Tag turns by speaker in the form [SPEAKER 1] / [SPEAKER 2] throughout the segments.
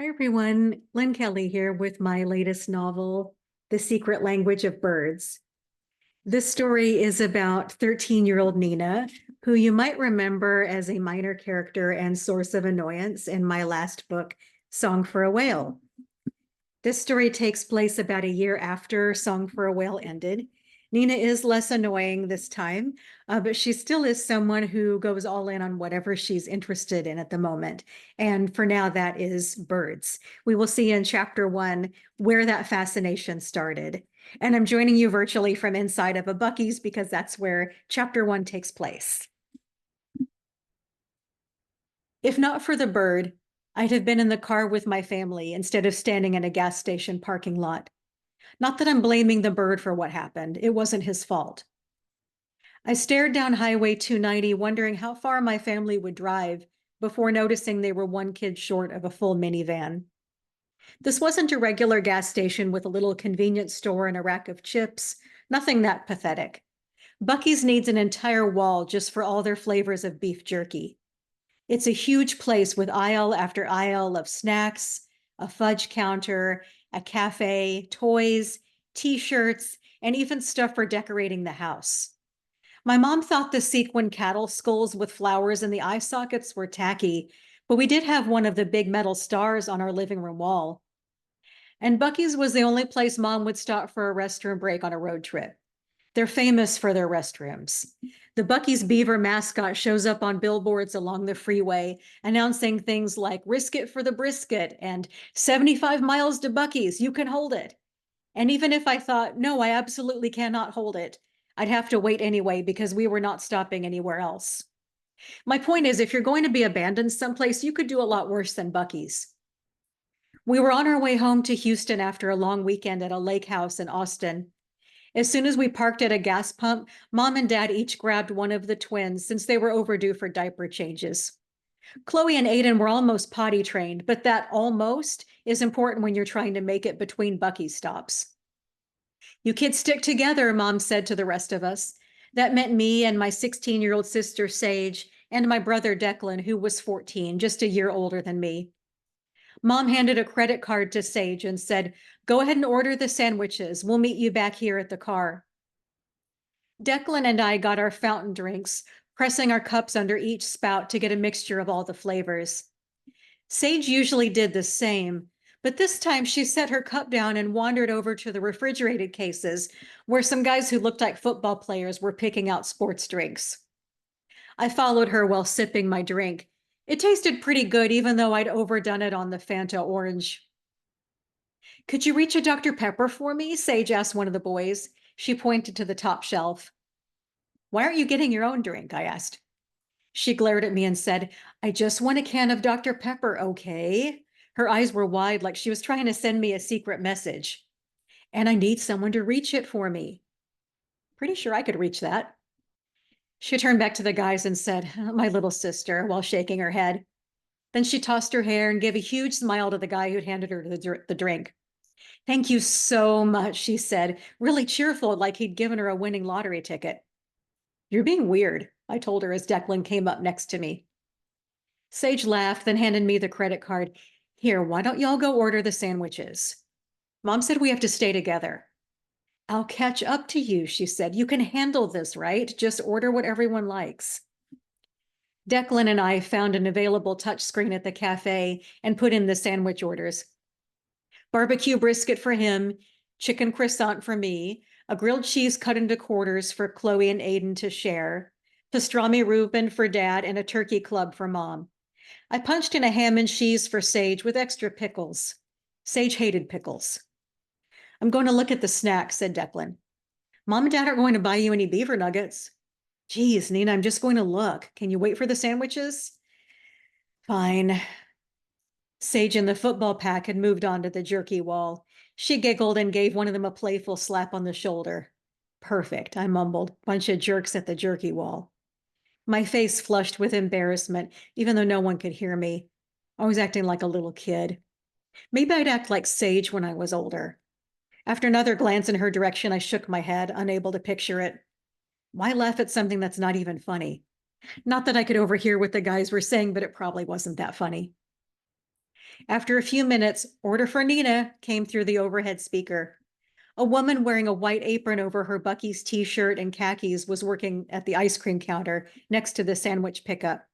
[SPEAKER 1] Hi, everyone. Lynne Kelly here with my latest novel, The Secret Language of Birds. This story is about 13-year-old Nina, who you might remember as a minor character and source of annoyance in my last book, Song for a Whale. This story takes place about a year after Song for a Whale ended. Nina is less annoying this time, but she still is someone who goes all in on whatever she's interested in at the moment. And for now, that is birds. We will see in chapter 1 where that fascination started. And I'm joining you virtually from inside of a Buc-ee's because that's where chapter 1 takes place. If not for the bird, I'd have been in the car with my family instead of standing in a gas station parking lot. Not that I'm blaming the bird for what happened. It wasn't his fault. I stared down Highway 290, wondering how far my family would drive before noticing they were one kid short of a full minivan. This wasn't a regular gas station with a little convenience store and a rack of chips, nothing that pathetic. Buc-ee's needs an entire wall just for all their flavors of beef jerky. It's a huge place with aisle after aisle of snacks, a fudge counter, a cafe, toys, t-shirts, and even stuff for decorating the house. My mom thought the sequin cattle skulls with flowers in the eye sockets were tacky, but we did have one of the big metal stars on our living room wall. And Buc-ee's was the only place Mom would stop for a restroom break on a road trip. They're famous for their restrooms. The Buc-ee's beaver mascot shows up on billboards along the freeway, announcing things like "risk it for the brisket" and 75 miles to Buc-ee's, you can hold it. And even if I thought, no, I absolutely cannot hold it, I'd have to wait anyway because we were not stopping anywhere else. My point is, if you're going to be abandoned someplace, you could do a lot worse than Buc-ee's. We were on our way home to Houston after a long weekend at a lake house in Austin. As soon as we parked at a gas pump, Mom and Dad each grabbed one of the twins since they were overdue for diaper changes. Chloe and Aiden were almost potty trained, but that almost is important when you're trying to make it between Buc-ee's stops. You kids stick together, Mom said to the rest of us. That meant me and my 16-year-old sister, Sage, and my brother, Declan, who was 14, just a year older than me. Mom handed a credit card to Sage and said, "Go ahead and order the sandwiches. We'll meet you back here at the car." Declan and I got our fountain drinks, pressing our cups under each spout to get a mixture of all the flavors. Sage usually did the same, but this time she set her cup down and wandered over to the refrigerated cases where some guys who looked like football players were picking out sports drinks. I followed her while sipping my drink. It tasted pretty good, even though I'd overdone it on the Fanta orange. "Could you reach a Dr. Pepper for me?" Sage asked one of the boys. She pointed to the top shelf. "Why aren't you getting your own drink?" I asked. She glared at me and said, "I just want a can of Dr. Pepper, okay?" Her eyes were wide, like she was trying to send me a secret message. "And I need someone to reach it for me." Pretty sure I could reach that. She turned back to the guys and said, "My little sister," while shaking her head. Then she tossed her hair and gave a huge smile to the guy who'd handed her the drink. "Thank you so much," she said, really cheerful, like he'd given her a winning lottery ticket. "You're being weird," I told her as Declan came up next to me. Sage laughed, then handed me the credit card. "Here, why don't y'all go order the sandwiches? Mom said we have to stay together." "I'll catch up to you," she said. "You can handle this, right? Just order what everyone likes." Declan and I found an available touchscreen at the cafe and put in the sandwich orders. Barbecue brisket for him, chicken croissant for me, a grilled cheese cut into quarters for Chloe and Aiden to share, pastrami Reuben for Dad, and a turkey club for Mom. I punched in a ham and cheese for Sage with extra pickles. Sage hated pickles. "I'm going to look at the snacks," said Declan. "Mom and Dad aren't going to buy you any beaver nuggets." "Geez, Nina, I'm just going to look. Can you wait for the sandwiches?" "Fine." Sage in the football pack had moved on to the jerky wall. She giggled and gave one of them a playful slap on the shoulder. "Perfect," I mumbled. "Bunch of jerks at the jerky wall." My face flushed with embarrassment, even though no one could hear me. I was acting like a little kid. Maybe I'd act like Sage when I was older. After another glance in her direction, I shook my head, unable to picture it. Why laugh at something that's not even funny? Not that I could overhear what the guys were saying, but it probably wasn't that funny. After a few minutes, "Order for Nina" came through the overhead speaker. A woman wearing a white apron over her Buc-ee's t-shirt and khakis was working at the ice cream counter next to the sandwich pickup.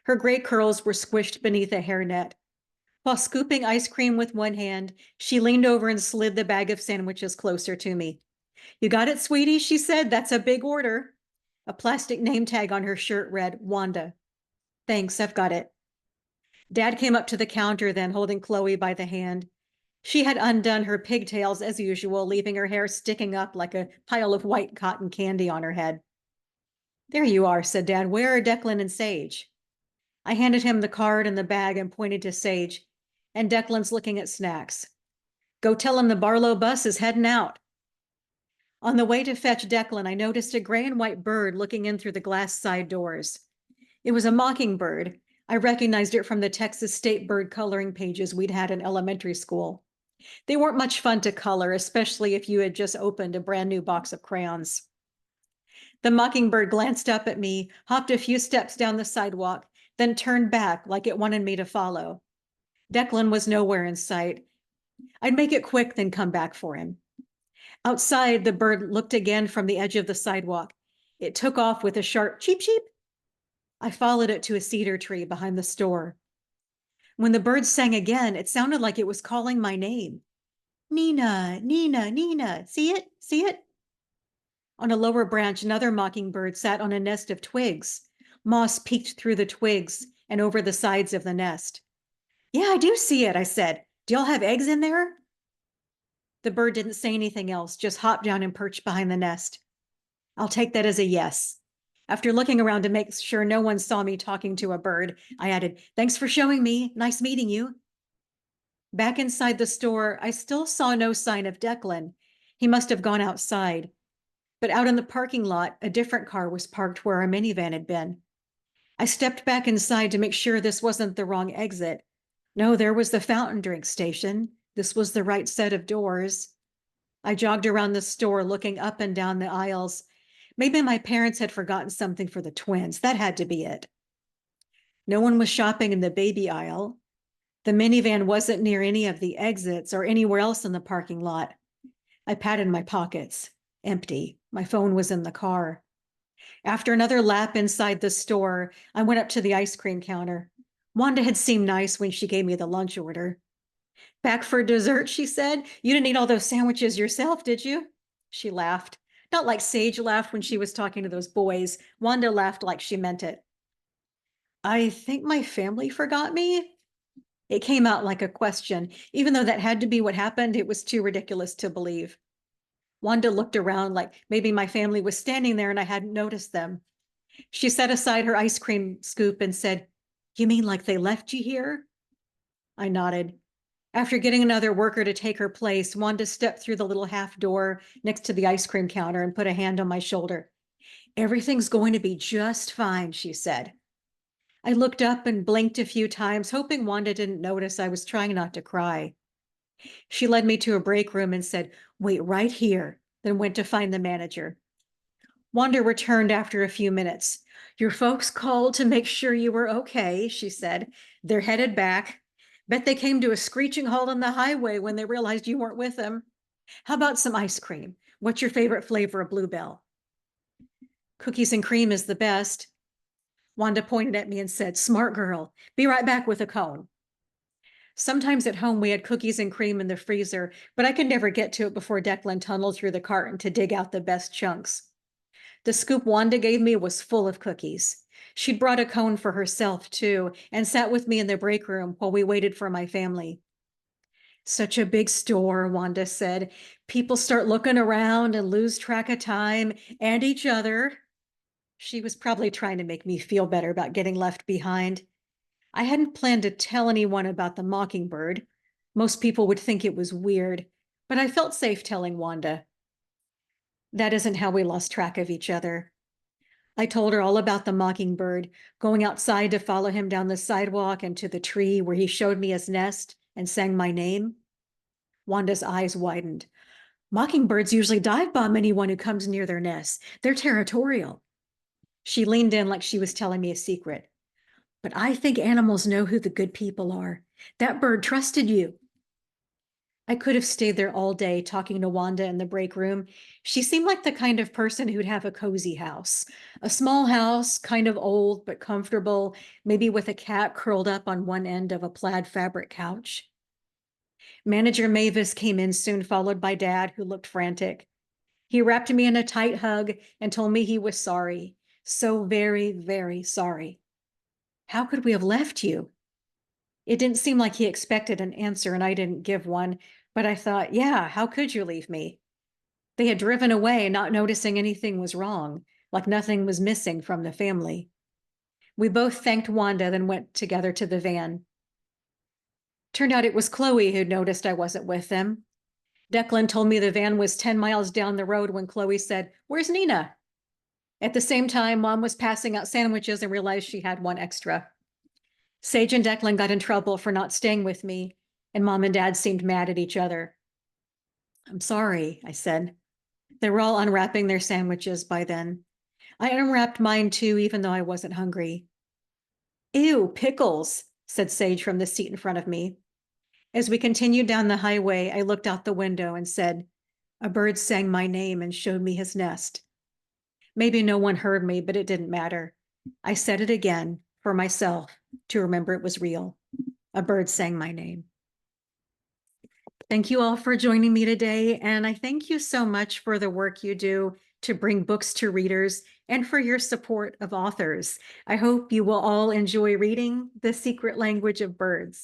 [SPEAKER 1] Her gray curls were squished beneath a hairnet. While scooping ice cream with one hand, she leaned over and slid the bag of sandwiches closer to me. "You got it, sweetie," she said. "That's a big order." A plastic name tag on her shirt read Wanda. "Thanks, I've got it." Dad came up to the counter then, holding Chloe by the hand. She had undone her pigtails as usual, leaving her hair sticking up like a pile of white cotton candy on her head. "There you are," said Dad. "Where are Declan and Sage?" I handed him the card and the bag and pointed to Sage, and Declan's looking at snacks. "Go tell him the Barlow bus is heading out." On the way to fetch Declan, I noticed a gray and white bird looking in through the glass side doors. It was a mockingbird. I recognized it from the Texas state bird coloring pages we'd had in elementary school. They weren't much fun to color, especially if you had just opened a brand new box of crayons. The mockingbird glanced up at me, hopped a few steps down the sidewalk, then turned back like it wanted me to follow. Declan was nowhere in sight. I'd make it quick, then come back for him. Outside, the bird looked again from the edge of the sidewalk. It took off with a sharp cheep cheep. I followed it to a cedar tree behind the store. When the bird sang again, it sounded like it was calling my name. "Nina, Nina, Nina, see it? See it?" On a lower branch, another mockingbird sat on a nest of twigs. Moss peeked through the twigs and over the sides of the nest. "Yeah, I do see it," I said. "Do y'all have eggs in there?" The bird didn't say anything else, just hopped down and perched behind the nest. I'll take that as a yes. After looking around to make sure no one saw me talking to a bird, I added, "Thanks for showing me. Nice meeting you." Back inside the store, I still saw no sign of Declan. He must have gone outside. But out in the parking lot, a different car was parked where our minivan had been. I stepped back inside to make sure this wasn't the wrong exit. No, there was the fountain drink station. This was the right set of doors. I jogged around the store, looking up and down the aisles. Maybe my parents had forgotten something for the twins. That had to be it. No one was shopping in the baby aisle. The minivan wasn't near any of the exits or anywhere else in the parking lot. I patted my pockets. Empty. My phone was in the car. After another lap inside the store, I went up to the ice cream counter. Wanda had seemed nice when she gave me the lunch order. "Back for dessert," she said. "You didn't eat all those sandwiches yourself, did you?" She laughed. Not like Sage laughed when she was talking to those boys. Wanda laughed like she meant it. "I think my family forgot me." It came out like a question. Even though that had to be what happened, it was too ridiculous to believe. Wanda looked around like maybe my family was standing there and I hadn't noticed them. She set aside her ice cream scoop and said, "You mean like they left you here?" I nodded. After getting another worker to take her place, Wanda stepped through the little half door next to the ice cream counter and put a hand on my shoulder. "Everything's going to be just fine," she said. I looked up and blinked a few times, hoping Wanda didn't notice I was trying not to cry. She led me to a break room and said, "Wait right here," then went to find the manager. Wanda returned after a few minutes. "Your folks called to make sure you were okay," she said. "They're headed back. Bet they came to a screeching halt on the highway when they realized you weren't with them. How about some ice cream? What's your favorite flavor of Bluebell?" "Cookies and cream is the best." Wanda pointed at me and said, "Smart girl. Be right back with a cone." Sometimes at home we had cookies and cream in the freezer, but I could never get to it before Declan tunneled through the carton to dig out the best chunks. The scoop Wanda gave me was full of cookies. She'd brought a cone for herself, too, and sat with me in the break room while we waited for my family. "Such a big store," Wanda said. "People start looking around and lose track of time and each other." She was probably trying to make me feel better about getting left behind. I hadn't planned to tell anyone about the mockingbird. Most people would think it was weird, but I felt safe telling Wanda. That isn't how we lost track of each other. I told her all about the mockingbird, going outside to follow him down the sidewalk and to the tree where he showed me his nest and sang my name. Wanda's eyes widened. "Mockingbirds usually dive bomb anyone who comes near their nests. They're territorial." She leaned in like she was telling me a secret. But I think animals know who the good people are. That bird trusted you. I could have stayed there all day talking to Wanda in the break room. She seemed like the kind of person who'd have a cozy house, a small house, kind of old but comfortable, maybe with a cat curled up on one end of a plaid fabric couch. Manager Mavis came in soon, followed by Dad, who looked frantic. He wrapped me in a tight hug and told me he was sorry. So very, very sorry. How could we have left you? It didn't seem like he expected an answer, and I didn't give one, but I thought, yeah, how could you leave me? They had driven away, not noticing anything was wrong, like nothing was missing from the family. We both thanked Wanda, then went together to the van. Turned out it was Chloe who'd noticed I wasn't with them. Declan told me the van was 10 miles down the road when Chloe said, "Where's Nina?" At the same time, Mom was passing out sandwiches and realized she had one extra. Sage and Declan got in trouble for not staying with me, and Mom and Dad seemed mad at each other. "I'm sorry," I said. They were all unwrapping their sandwiches by then. I unwrapped mine too, even though I wasn't hungry. "Ew, pickles," said Sage from the seat in front of me. As we continued down the highway, I looked out the window and said, "A bird sang my name and showed me his nest." Maybe no one heard me, but it didn't matter. I said it again for myself to remember it was real. A bird sang my name. Thank you all for joining me today, and I thank you so much for the work you do to bring books to readers and for your support of authors. I hope you will all enjoy reading The Secret Language of Birds.